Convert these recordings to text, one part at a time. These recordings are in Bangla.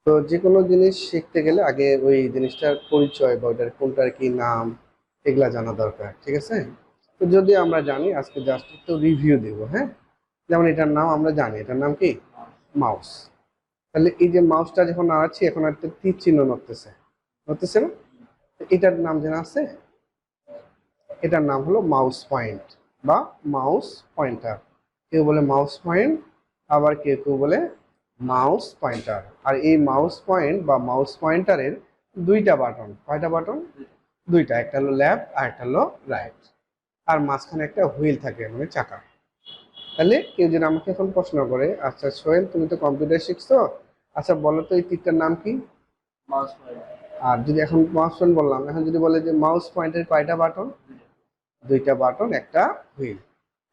তো যে কোনো জিনিস শিখতে গেলে আগে ওই জিনিসটার পরিচয় বা ওইটার কোনটার কি নাম এগুলা জানা দরকার, ঠিক আছে? তো যদি আমরা জানি, আজকে জাস্ট একটু রিভিউ দেব, হ্যাঁ? যেমন এটার নাম আমরা জানি, এটার নাম কি? মাউস। তাহলে এই যে মাউসটা যখন নাড়াচ্ছি, এখন একটা তীর চিহ্ন নড়তেছে, নড়তেছে না? তো এটার নাম জানা আছে? এটার নাম হলো মাউস পয়েন্ট বা মাউস পয়েন্টার। কেউ বলে মাউস পয়েন্ট, আবার কেউ কেউ বলে মাউস পয়েন্টার। আর এই মাউস পয়েন্ট বা মাউস পয়েন্টারের দুইটা বাটন। কয়টা বাটন? দুইটা, একটা হলো লেফট আর একটা হলো রাইট। আর মাঝখানে একটা হুইল থাকে, মানে চাকা। তাহলে কেউ যদি আমাকে এখন প্রশ্ন করে, আচ্ছা সোহেল তুমি তো কম্পিউটার শিখছো, আচ্ছা বলো তো এই তীরটার নাম কি? Mouse point. আর যদি এখন মাউস পয়েন্ট বললাম, এখন যদি বলে যে মাউস পয়েন্টের কয়টা বাটন? দুইটা বাটন একটা হুইল।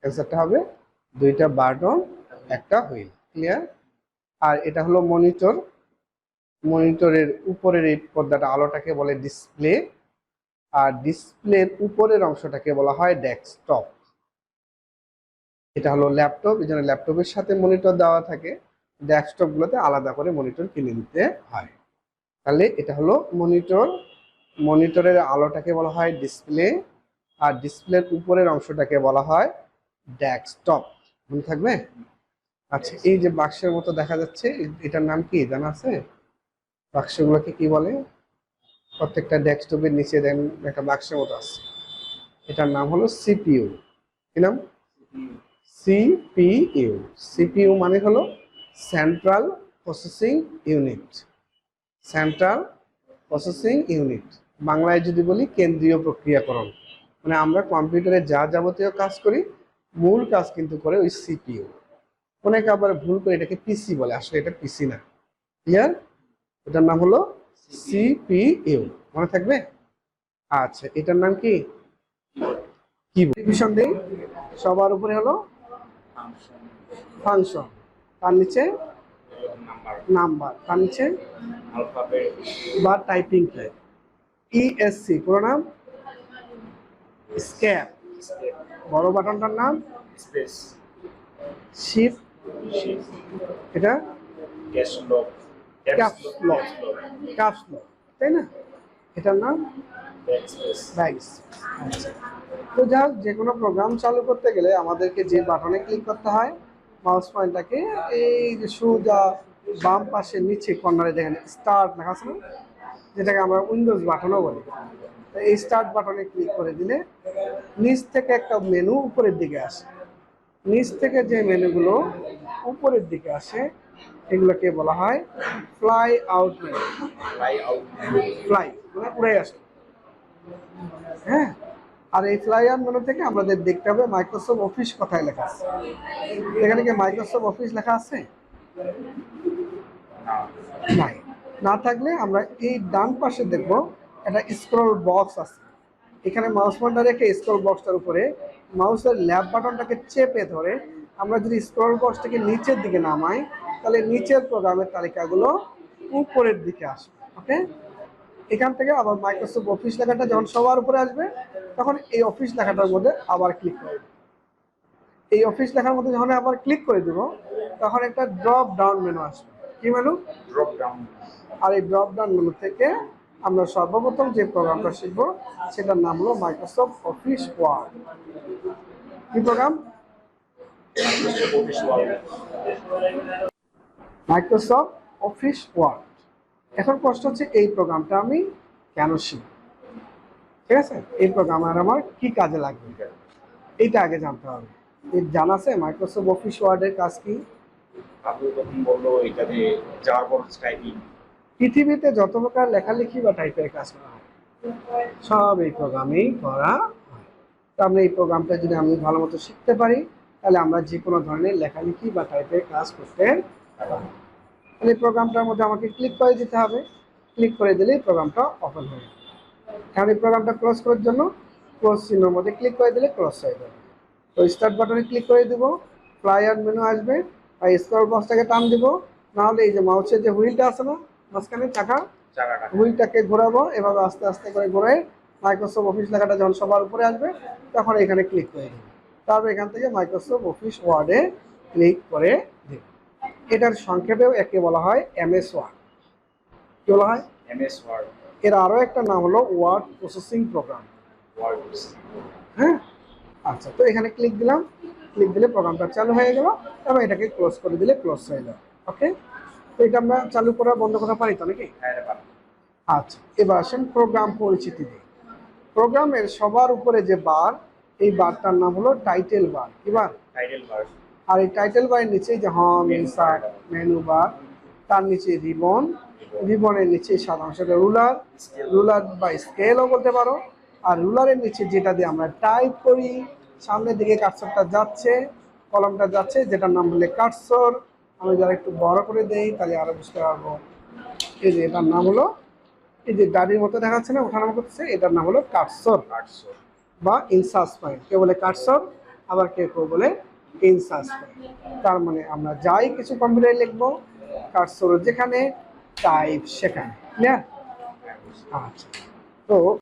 অ্যান্সারটা হবে দুইটা বাটন একটা হুইল। ক্লিয়ার? আর এটা হলো মনিটর। মনিটরের উপরের এই পর্দাটা, আলোটাকে বলে ডিসপ্লে। আর ডিসপ্লের উপরের অংশটাকে বলা হয় ডেস্কটপ। এটা হলো ল্যাপটপ, এই জন্য ল্যাপটপের সাথে মনিটর দেওয়া থাকে। ডেস্কটপ গুলোতে আলাদা করে মনিটর কিনে নিতে হয়। তাহলে এটা হলো মনিটর। মনিটরের আলোটাকে বলা হয় ডিসপ্লে, আর ডিসপ্লের উপরের অংশটাকে বলা হয় ডেস্কটপ। মনে থাকবে? আচ্ছা, এই যে বাক্সের মতো দেখা যাচ্ছে, এটার নাম কি জানা আছে? বাক্সগুলোকে কি বলে? প্রত্যেকটা ডেস্কটপের নিচে দেন একটা বাক্সের মতো আছে, এটার নাম হলো সিপিইউ। কি নাম? সিপিইউ। সিপিইউ মানে হলো central processing unit. Central processing unit, বাংলায় যদি বলি কেন্দ্রীয় প্রক্রিয়াকরণ। মানে আমরা কম্পিউটারে যা যাবতীয় কাজ করি, মূল কাজ কিন্তু করে ওই সিপিইউ। অনেকে আবার ভুল করে এটাকে পিসি বলে, আসলে এটা পিসি না। ক্লিয়ার? এটার নাম হলো সিপিইউ। মনে থাকবে? আচ্ছা, এটার নাম কি? কিবোর্ড। ডিভিশন দেই, সবার উপরে হলো ফাংশন, তার নিচে নাম্বার, তার নিচে বা টাইপিং কি, ইএসসি পুরো নাম স্কেপ। বড় বাটনটার নাম স্পেস। শিফট, এটা caps lock. Caps lock, caps lock, তাই না? এটার নাম ব্যাকস্পেস। ব্যাকস। আচ্ছা, তো যাই হোক, যে কোনো প্রোগ্রাম চালু করতে গেলে আমাদেরকে যে বাটনে ক্লিক করতে হয়, মাউস পয়েন্টটাকে এই যে সোজা বাম পাশে নিচে কর্নারে দেখেন স্টার্ট লেখা আছে না, যেটাকে আমরা উইন্ডোজ বাটনও বলি। তো এই স্টার্ট বাটনে ক্লিক করে দিলে নিচ থেকে একটা মেনু উপরের দিকে আসে। নিচ থেকে যে মেনুগুলো উপরের দিকে আসে, এগুলোকে বলা হয় fly out menu. Fly out. Fly মানে উড়ে আসে, হ্যাঁ। আর এই ফ্লাই আউট মেনু থেকে আমাদের দেখতে হবে মাইক্রোসফট অফিস কোথায় লেখা আছে। এখানে কি মাইক্রোসফট অফিস লেখা আছে? নাই। না থাকলে আমরা এই ডান পাশে দেখবো একটা স্ক্রল বক্স আছে, এখানে মাউস পয়েন্টার রেখে স্ক্রল বক্সটার উপরে মাউসের ল্যাব বাটনটাকে চেপে ধরে আমরা যদি স্ক্রল বক্সটাকে নিচের দিকে নামাই, তাহলে নিচের প্রোগ্রামের তালিকাগুলো উপরের দিকে আসবে। ওকে, এখান থেকে আবার মাইক্রোসফট অফিস লেখাটা যখন সবার উপরে আসবে, তখন এই অফিস লেখাটার মধ্যে আবার ক্লিক করে দেব। এই অফিস লেখার মধ্যে যখন আবার ক্লিক করে দেব, তখন একটা ড্রপ ডাউন মেনু আসবে। কি মেনু? Drop down. আর এই ড্রপ ডাউন মেনু থেকে আমরা সর্বপ্রথম যে প্রোগ্রামটা শিখব, সেটার নাম হলো মাইক্রোসফট অফিস ওয়ার্ড। কি program? Office Word. Microsoft Office Word. এখন প্রশ্ন হচ্ছে, এই প্রোগ্রামটা আমি কেন শিখব? ঠিক আছে, এই প্রোগ্রামার আমার কি কাজে লাগবে, এইটা আগে জানতে হবে। এর জানা আছে মাইক্রোসফট অফিস ওয়ার্ডের কাজ কি? আপনি তখন বললো এটাতে যাওয়ার পর টাইপিং। পৃথিবীতে যত প্রকার লেখালেখি বা টাইপের কাজ করা হয়, সব এই প্রোগ্রামেই করা হয়। তো আমরা এই প্রোগ্রামটা যদি আমি ভালো মতো শিখতে পারি, তাহলে আমরা যে কোনো ধরনের লেখালেখি বা টাইপের কাজ করতে পারি। তাহলে এই প্রোগ্রামটার মধ্যে আমাকে ক্লিক করে দিতে হবে। ক্লিক করে দিলেই প্রোগ্রামটা ওপেন হয়ে যাবে। এখন এই প্রোগ্রামটা ক্লোজ করার জন্য ক্লোজ চিহ্নের মধ্যে ক্লিক করে দিলে ক্লোজ হয়ে যাবে। তো স্টার্ট বাটনে ক্লিক করে দিব, ফ্লাই আউট মেনু আসবে, আর স্ক্রল বক্সটাকে টান দিব। নাহলে এই যে মাউসের যে হুইলটা আছে না মাঝখানে চাকা, জায়গাটা। হুইলটাকে ঘোরাবো, এভাবে আস্তে আস্তে করে ঘোরাই মাইক্রোসফট অফিস লেখাটা যখন সবার উপরে আসবে, তখন এখানে ক্লিক করে দেবো। তারপর এখান থেকে মাইক্রোসফট অফিস ওয়ার্ডে ক্লিক করে দেব। এটার সংক্ষেপেও একে বলা হয় এমএস ওয়ার্ড। কি বলা হয়? এমএস ওয়ার্ড, এর আরো একটা নাম হলো ওয়ার্ড প্রসেসিং প্রোগ্রাম। ওয়ার্ড। হ্যাঁ, আচ্ছা, তো এখানে ক্লিক দিলাম, ক্লিক দিলে প্রোগ্রামটা চালু হয়ে গেল এবং এটাকে ক্লোজ করে দিলে ক্লোজ হয়ে যাবে। ওকে, তো এটা আমরা চালু করা বন্ধ করা পারি তো নাকি? হ্যাঁ, এটা পারবো। আচ্ছা, এবার আসেন প্রোগ্রাম পরিচিতি দিই। প্রোগ্রামের সবার উপরে যে বার, এই বারটার নাম হলো টাইটেল বার। কি বার? Title bar. আর এই টাইটেল বারের নিচে যে হোম, ইনসার্ট, মেনু বার, তার নিচে রিবন, রিবনের নিচে সাধারণত রুলার, রুলার বা স্কেলও বলতে পারো। আর রুলারের নিচে যেটা দিয়ে আমরা টাইপ করি, সামনের দিকে কার্সরটা যাচ্ছে, কলমটা যাচ্ছে, যেটার নাম বলে কার্সর। আমি যারা একটু বড় করে দেই তাহলে আরো বুঝতে পারবো। এই যে এটার নাম হলো, এই যে গাড়ির মতো দেখাচ্ছে না, ওঠানামা করতেছে, এটার নাম হলো কার্সর 800। বা ইনসার্চ পয়েন্ট। কেউ বলে কার্সর, আবার কেউ কেউ বলে ইনসার্চ পয়েন্ট। তার মানে আমরা যাই কিছু কম্পিউটারে লিখবো, কার্সর যেখানে, টাইপ সেখানে। ক্লিয়ার? আচ্ছা, তো